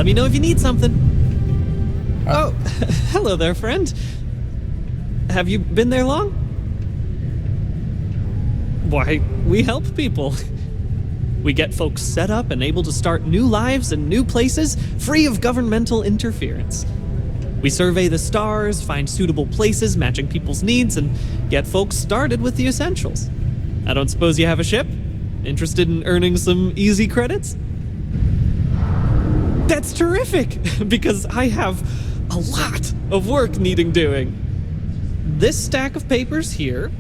me know if you need something. Oh, hello there, friend. Have you been there long? Why, we help people. We get folks set up and able to start new lives in new places, free of governmental interference. We survey the stars, find suitable places matching people's needs, and get folks started with the essentials. I don't suppose you have a ship? Interested in earning some easy credits? That's terrific, because I have a lot of work needing doing. This stack of papers here,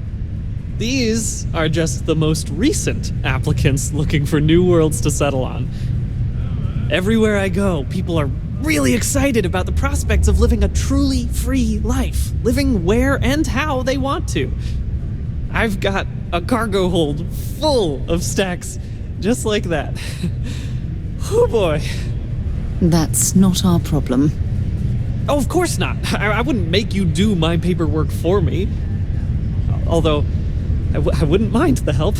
these are just the most recent applicants looking for new worlds to settle on. Everywhere I go, people are really excited about the prospects of living a truly free life, living where and how they want to. I've got a cargo hold full of stacks just like that. Oh boy. That's not our problem. Oh, of course not. I wouldn't make you do my paperwork for me. Although, I wouldn't mind the help.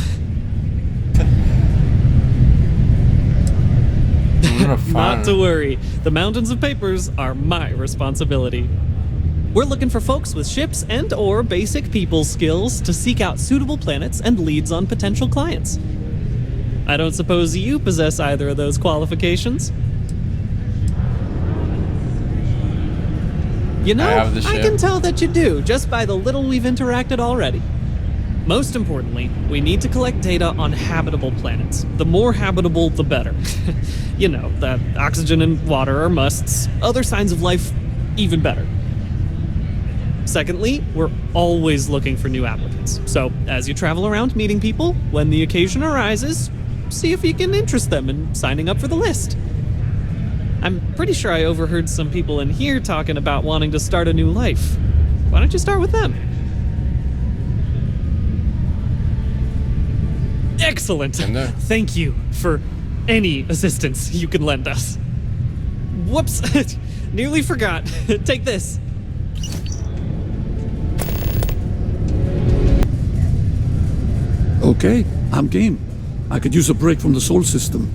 Not to worry. The mountains of papers are my responsibility. We're looking for folks with ships and or basic people skills to seek out suitable planets and leads on potential clients. I don't suppose you possess either of those qualifications? You know, I can tell that you do, just by the little we've interacted already. Most importantly, we need to collect data on habitable planets. The more habitable, the better. You know, that oxygen and water are musts. Other signs of life, even better. Secondly, we're always looking for new applicants. So, as you travel around meeting people, when the occasion arises, see if you can interest them in signing up for the list. I'm pretty sure I overheard some people in here talking about wanting to start a new life. Why don't you start with them? Excellent. Thank you for any assistance you can lend us. Whoops. Nearly forgot. Take this. Okay, I'm game. I could use a break from the Sol system.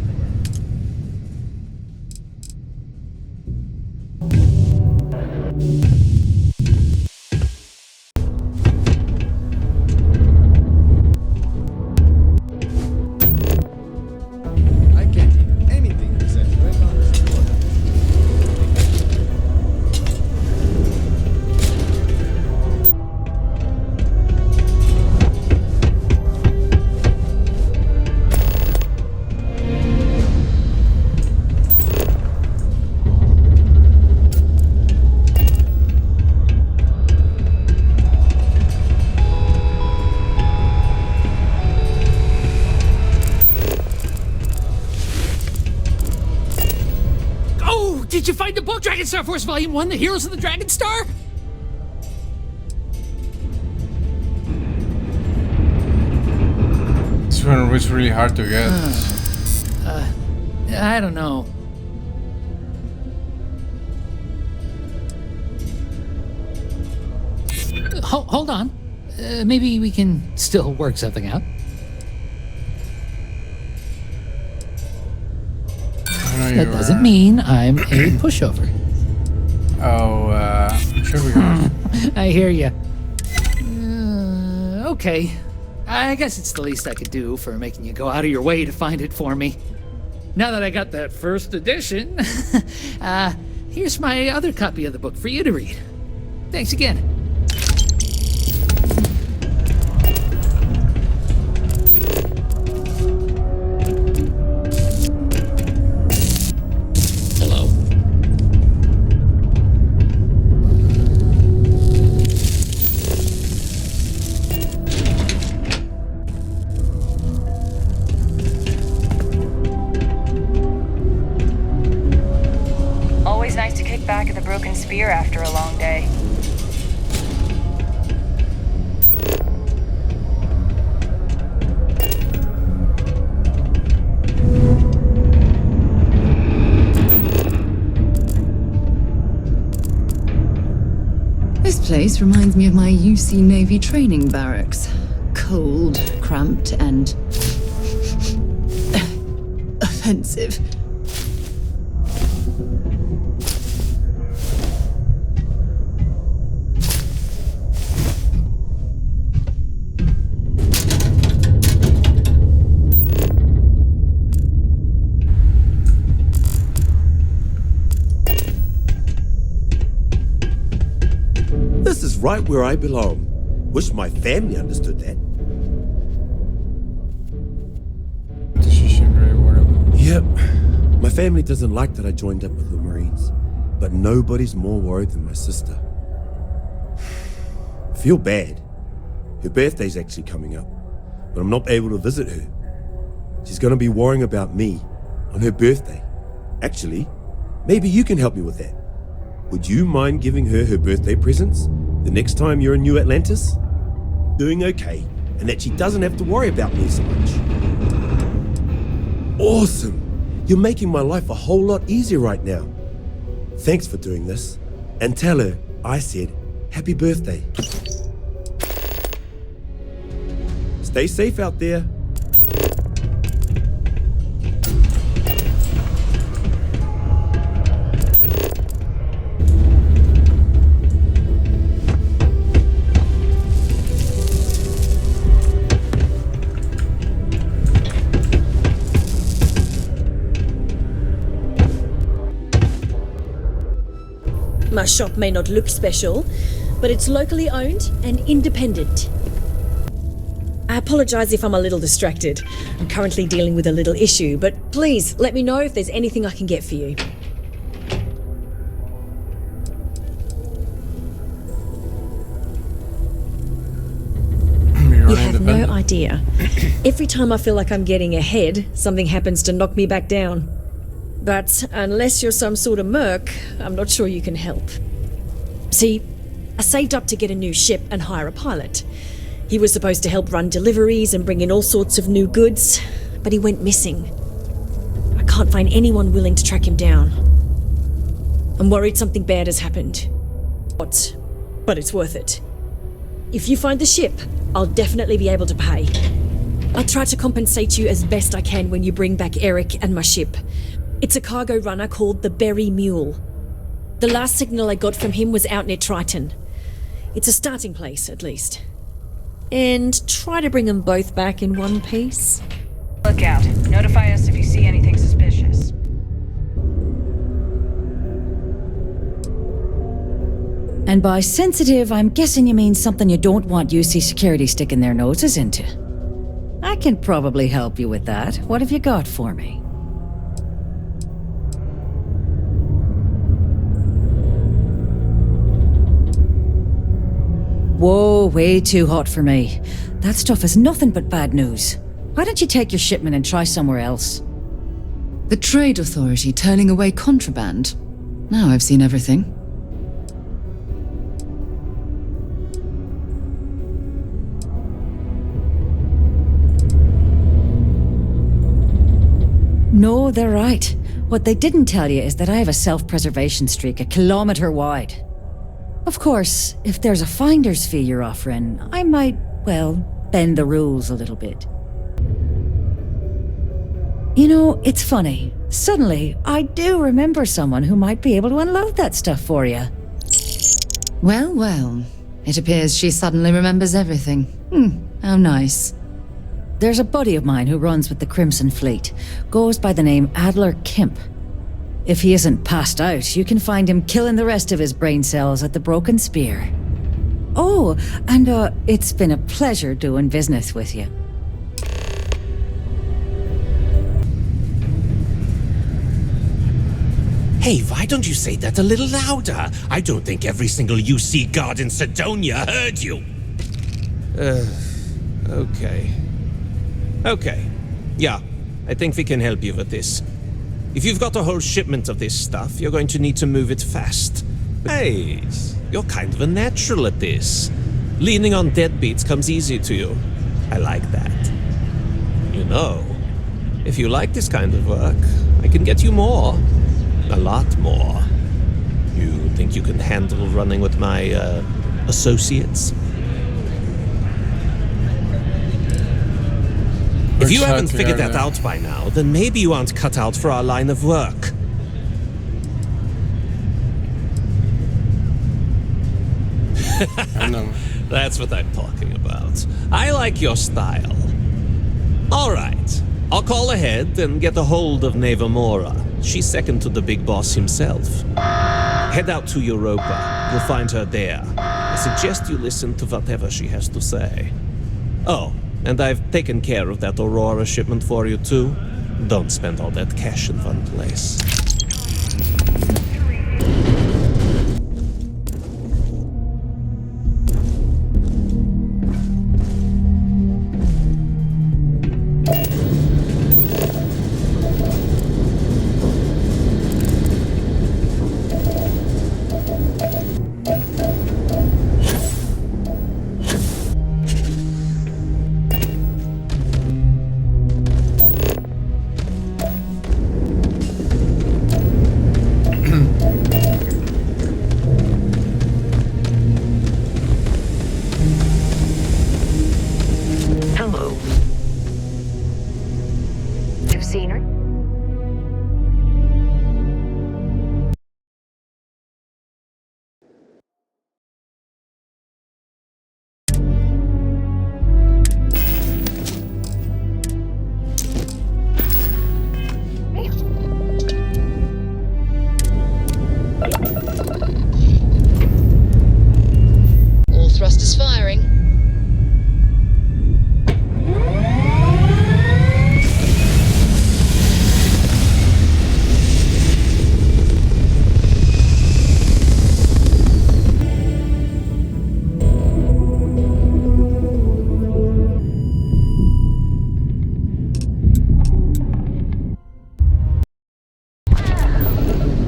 Did you find the book, Dragon Star Force Volume 1, The Heroes of the Dragon Star? This one was really hard to get. I don't know. Hold on. Maybe we can still work something out. That doesn't mean I'm a pushover. Sure we are. I hear you. Okay. I guess it's the least I could do for making you go out of your way to find it for me. Now that I got that first edition, here's my other copy of the book for you to read. Thanks again. Back at the broken spear after a long day. This place reminds me of my UC Navy training barracks. Cold, cramped, and offensive. is right where I belong. Wish my family understood that. She should very worried. Yep. My family doesn't like that I joined up with the Marines, but nobody's more worried than my sister. I feel bad. Her birthday's actually coming up, but I'm not able to visit her. She's gonna be worrying about me on her birthday. Actually, maybe you can help me with that. Would you mind giving her her birthday presents the next time you're in New Atlantis? Doing okay, and that she doesn't have to worry about me so much. Awesome! You're making my life a whole lot easier right now. Thanks for doing this, and tell her I said happy birthday. Stay safe out there. My shop may not look special, but it's locally owned and independent. I apologize if I'm a little distracted. I'm currently dealing with a little issue, but please let me know if there's anything I can get for you. You have no idea. Every time I feel like I'm getting ahead, something happens to knock me back down. But unless you're some sort of merc, I'm not sure you can help. See, I saved up to get a new ship and hire a pilot. He was supposed to help run deliveries and bring in all sorts of new goods, but he went missing. I can't find anyone willing to track him down. I'm worried something bad has happened. But it's worth it. If you find the ship, I'll definitely be able to pay. I'll try to compensate you as best I can when you bring back Eric and my ship. It's a cargo runner called the Berry Mule. The last signal I got from him was out near Triton. It's a starting place, at least. And try to bring them both back in one piece. Look out. Notify us if you see anything suspicious. And by sensitive, I'm guessing you mean something you don't want UC security sticking their noses into. I can probably help you with that. What have you got for me? Whoa, way too hot for me. That stuff is nothing but bad news. Why don't you take your shipment and try somewhere else? The Trade Authority turning away contraband. Now I've seen everything. No, they're right. What they didn't tell you is that I have a self-preservation streak a kilometer wide. Of course, if there's a finder's fee you're offering, I might, well, bend the rules a little bit. You know, it's funny. Suddenly, I do remember someone who might be able to unload that stuff for you. Well, well. It appears she suddenly remembers everything. How nice. There's a buddy of mine who runs with the Crimson Fleet. Goes by the name Adler Kemp. If he isn't passed out, you can find him killing the rest of his brain cells at the Broken Spear. Oh, and it's been a pleasure doing business with you. Hey, why don't you say that a little louder? I don't think every single UC guard in Sidonia heard you. Okay. Yeah, I think we can help you with this. If you've got a whole shipment of this stuff, you're going to need to move it fast. Hey, you're kind of a natural at this. Leaning on deadbeats comes easy to you. I like that. You know, if you like this kind of work, I can get you more. A lot more. You think you can handle running with my, associates? If you haven't figured that out by now, then maybe you aren't cut out for our line of work. I know. That's what I'm talking about. I like your style. All right. I'll call ahead and get a hold of Nevamora. She's second to the big boss himself. Head out to Europa. You'll find her there. I suggest you listen to whatever she has to say. Oh, and I've taken care of that Aurora shipment for you too. Don't spend all that cash in one place. Hello. You've seen her? All thrusters firing.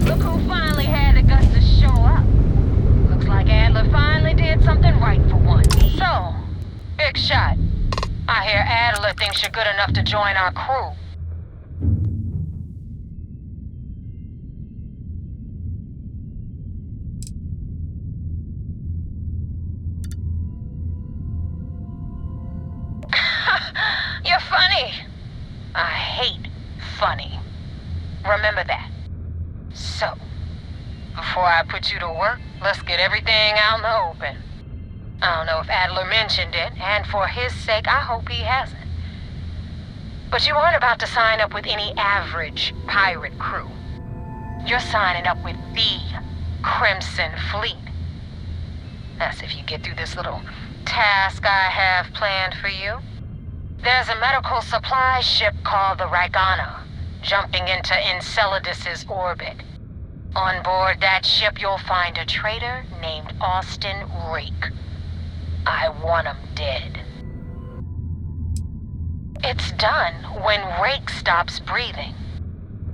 Look who finally had the guts to show up. Looks like Adler finally did something right for once. So, big shot. I hear Adler thinks you're good enough to join our crew. You're funny. I hate funny. Remember that. So, before I put you to work, let's get everything out in the open. I don't know if Adler mentioned it, and for his sake, I hope he hasn't. But you aren't about to sign up with any average pirate crew. You're signing up with the Crimson Fleet. That's if you get through this little task I have planned for you. There's a medical supply ship called the Ragana, jumping into Enceladus's orbit. On board that ship, you'll find a traitor named Austin Rake. I want him dead. It's done when Rake stops breathing.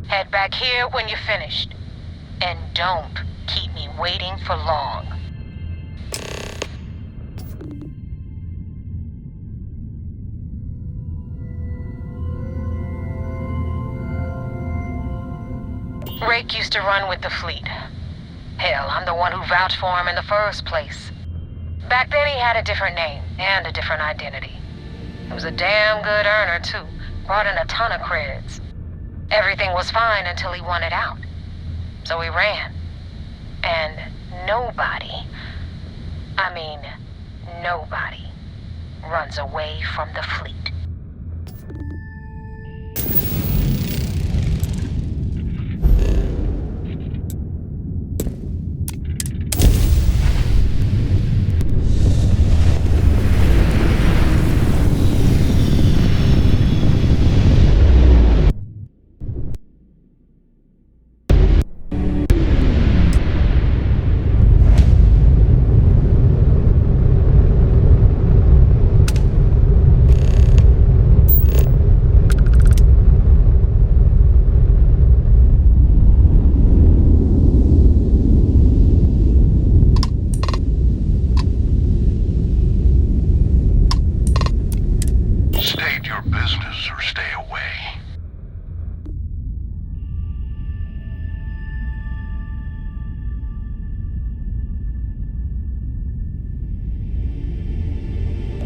Head back here when you're finished. And don't keep me waiting for long. Rake used to run with the fleet. Hell, I'm the one who vouched for him in the first place. Back then he had a different name and a different identity. He was a damn good earner, too. Brought in a ton of creds. Everything was fine until he wanted out. So he ran. And nobody, nobody runs away from the fleet.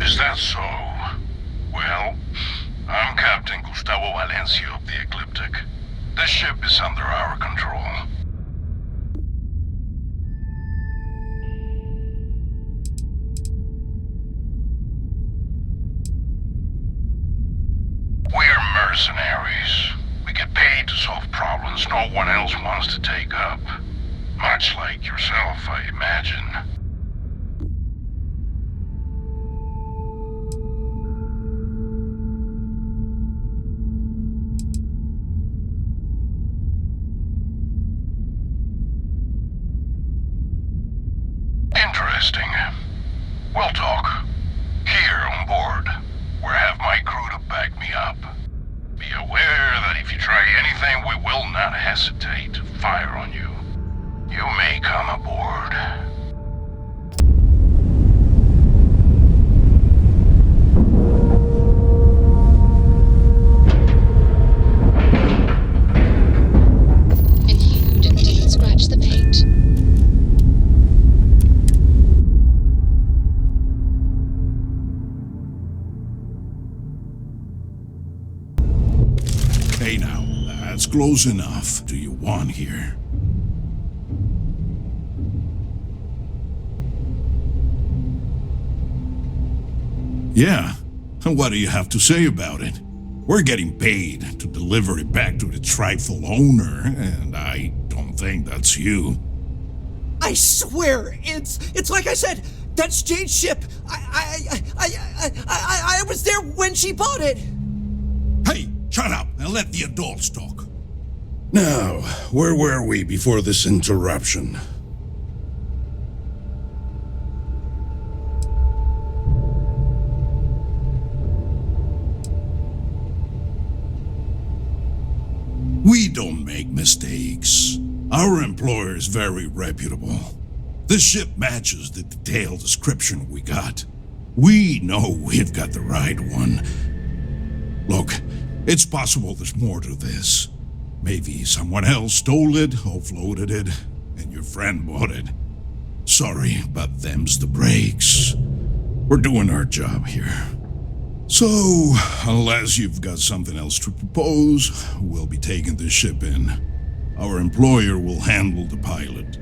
Is that so? Well, I'm Captain Gustavo Valencia of the Ecliptic. This ship is under our control. We're mercenaries. We get paid to solve problems no one else wants to take up. Much like yourself, I imagine. interesting. We'll talk. Here on board, where I have my crew to back me up. Be aware that if you try anything, we will not hesitate to fire on you. You may come aboard. And you didn't scratch the paint. Hey now, that's close enough. Do you want here? Yeah, what do you have to say about it? We're getting paid to deliver it back to its rightful owner, and I don't think that's you. I swear, it's like I said, that's Jade's ship. I was there when she bought it. Hey, shut up and let the adults talk. Now, where were we before this interruption? We don't make mistakes. Our employer is very reputable. This ship matches the detailed description we got. We know we've got the right one. Look, it's possible there's more to this. Maybe someone else stole it, offloaded it, and your friend bought it. Sorry, but them's the breaks. We're doing our job here. So, unless you've got something else to propose, we'll be taking this ship in. Our employer will handle the pilot.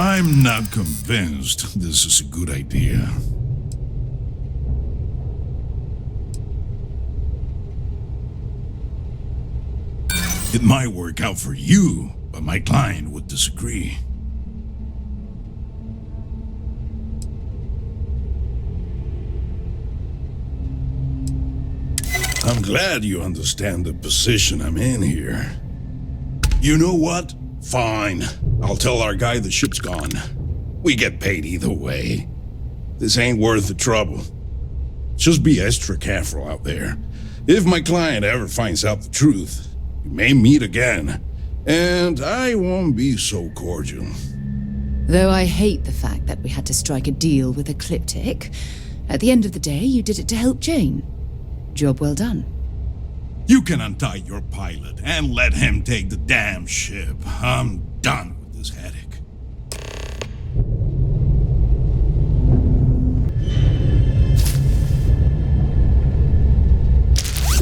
I'm not convinced this is a good idea. It might work out for you, but my client would disagree. I'm glad you understand the position I'm in here. You know what? Fine. I'll tell our guy the ship's gone. We get paid either way. This ain't worth the trouble. Just be extra careful out there. If my client ever finds out the truth, we may meet again. And I won't be so cordial. Though I hate the fact that we had to strike a deal with Ecliptic, at the end of the day, you did it to help Jane. Job well done. You can untie your pilot and let him take the damn ship. I'm done with this headache.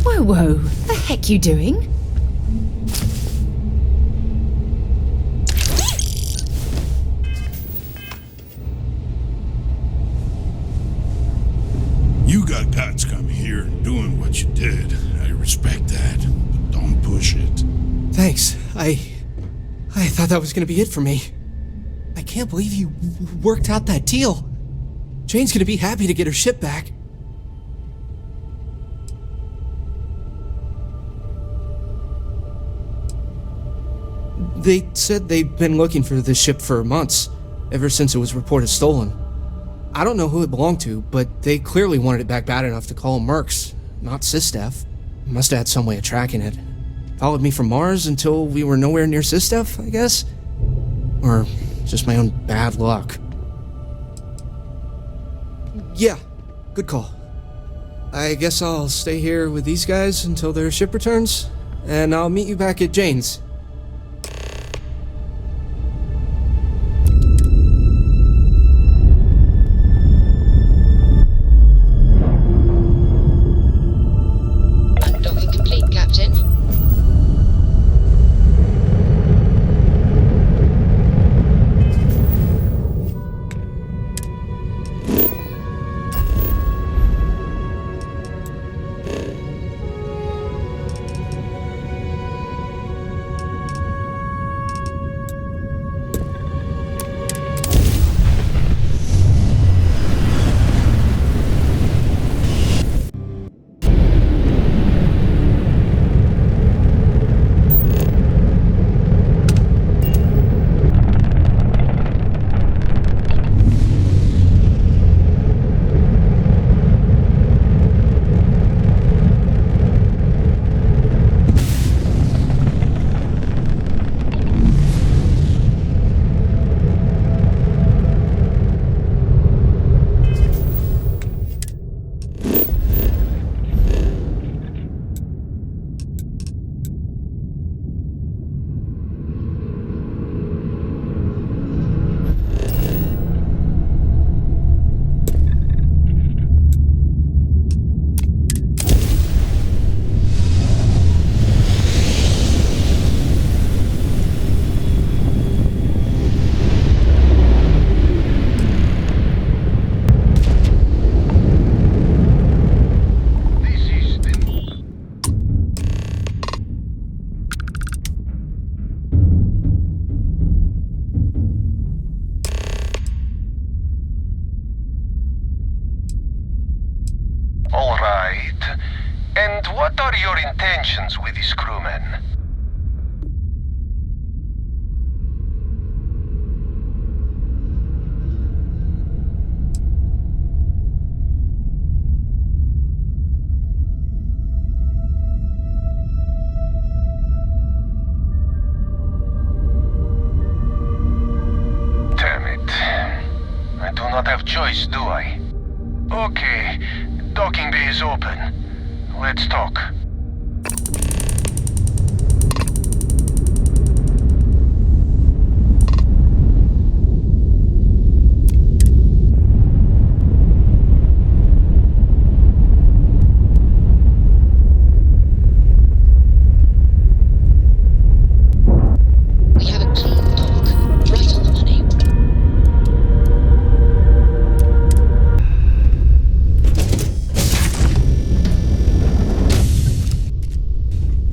Whoa, the heck you doing? You got guts coming here and doing what you did. I respect that, but don't push it. Thanks. I thought that was gonna be it for me. I can't believe you worked out that deal. Jane's gonna be happy to get her ship back. They said they'd been looking for this ship for months, ever since it was reported stolen. I don't know who it belonged to, but they clearly wanted it back bad enough to call Mercs, not Sistef. Must have had some way of tracking it. Followed me from Mars until we were nowhere near Sistef, I guess? Or just my own bad luck. Yeah, good call. I guess I'll stay here with these guys until their ship returns, and I'll meet you back at Jane's. Docking complete, Captain. intentions with his crewmen. I do not have choice, do I? Okay, docking bay is open. Let's talk. We have a clean dock, right on the money.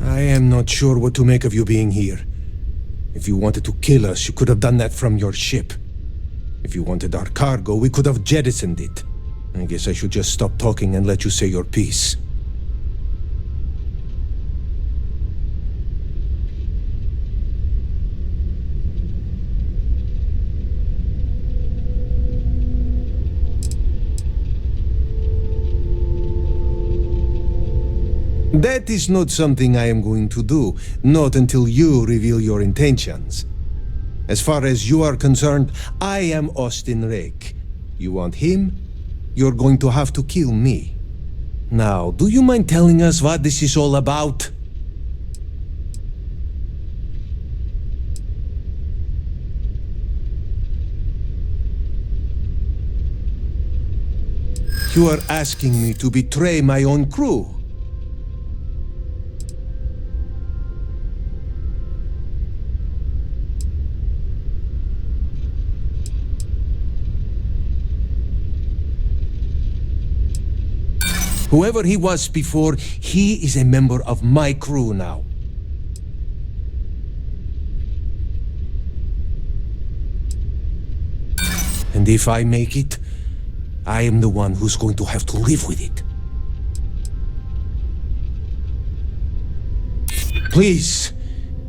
I am not sure what to make of you being here. If you wanted to kill us, you could have done that from your ship. If you wanted our cargo, we could have jettisoned it. I guess I should just stop talking and let you say your piece. That is not something I am going to do, not until you reveal your intentions. As far as you are concerned, I am Austin Rake. You want him? You're going to have to kill me. Now, do you mind telling us what this is all about? You are asking me to betray my own crew. Whoever he was before, he is a member of my crew now. And if I make it, I am the one who's going to have to live with it. Please,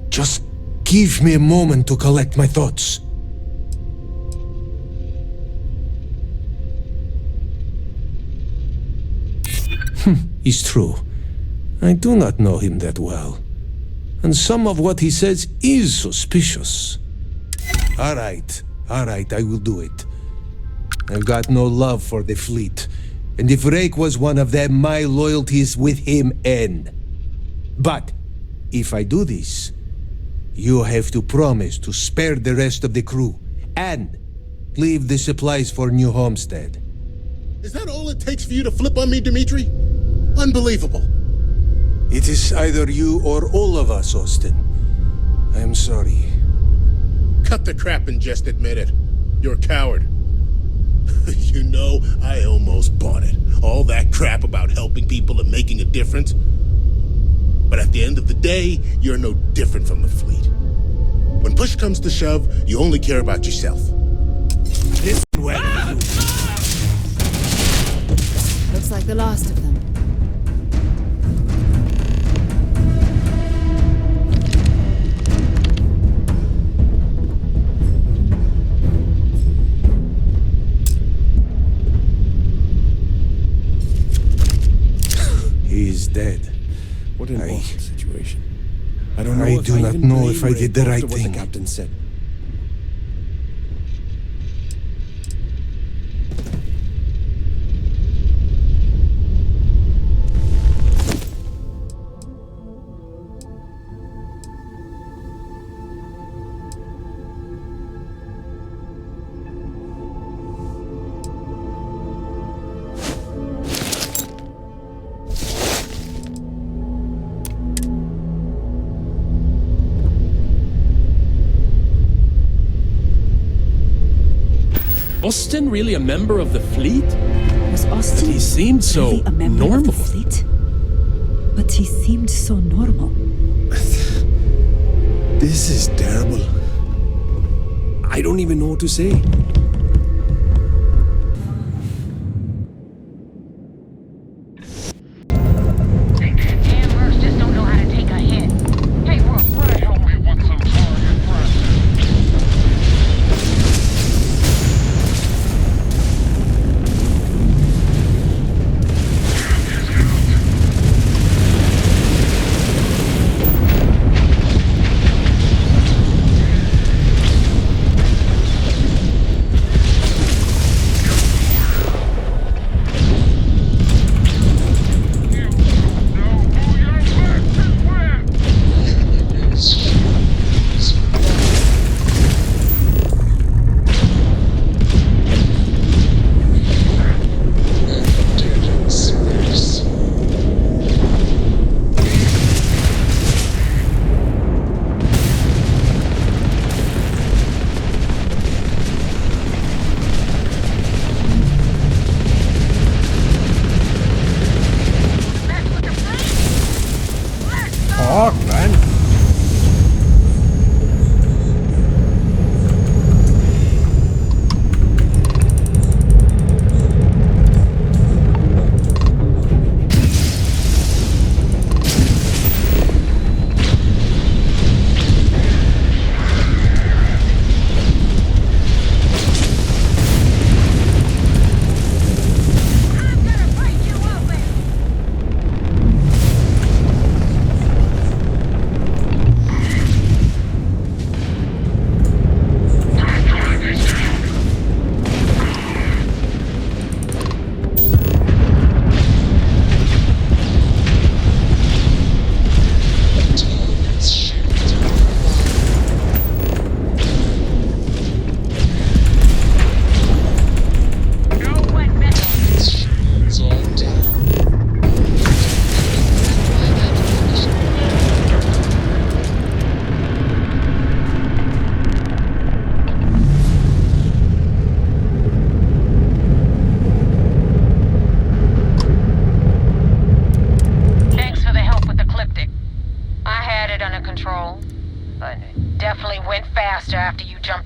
just give me a moment to collect my thoughts. It's true. I do not know him that well. And some of what he says is suspicious. Alright, I will do it. I've got no love for the fleet. And if Rake was one of them, my loyalties with him end. But, if I do this, you have to promise to spare the rest of the crew, and leave the supplies for New Homestead. Is that all it takes for you to flip on me, Dimitri? Unbelievable. It is either you or all of us, Austin. I'm sorry. Cut the crap and just admit it. You're a coward. You know, I almost bought it. All that crap about helping people and making a difference. But at the end of the day, you're no different from the fleet. When push comes to shove, you only care about yourself. This way. Looks like the last of them. He's dead. What an awful situation. I don't know I do not know if I did the right thing. What the captain said. Austin really a member of the fleet? Was Austin He seemed so really a member normal. of the fleet? But he seemed so normal. This is terrible. I don't even know what to say. Damn mercs just don't Fuck, man.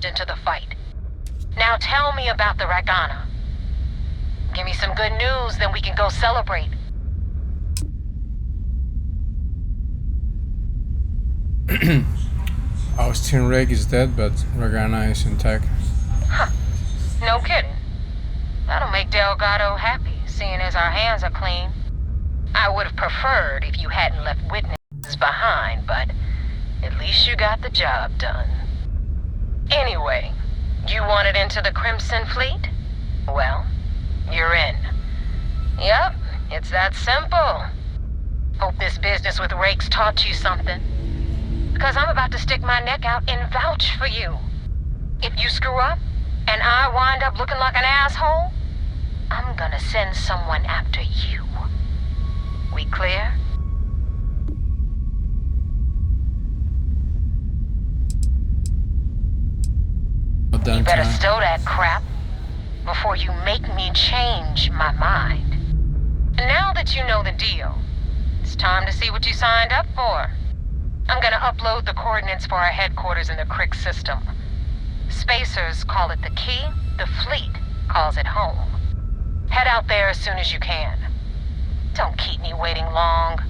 Into the fight. Now tell me about the Ragana. Give me some good news, then we can go celebrate. Austin Reg is dead, but Ragana is intact. Huh. No kidding. That'll make Delgado happy, seeing as our hands are clean. I would have preferred if you hadn't left witnesses behind, but at least you got the job done. Anyway, you wanted into the Crimson Fleet? Well, you're in. Yup, it's that simple. Hope this business with Rakes taught you something. Because I'm about to stick my neck out and vouch for you. If you screw up, and I wind up looking like an asshole, I'm gonna send someone after you. We clear? You better stow that crap before you make me change my mind. And now that you know the deal, it's time to see what you signed up for. I'm gonna upload the coordinates for our headquarters in the Crick system. Spacers call it the key, the fleet calls it home. Head out there as soon as you can. Don't keep me waiting long.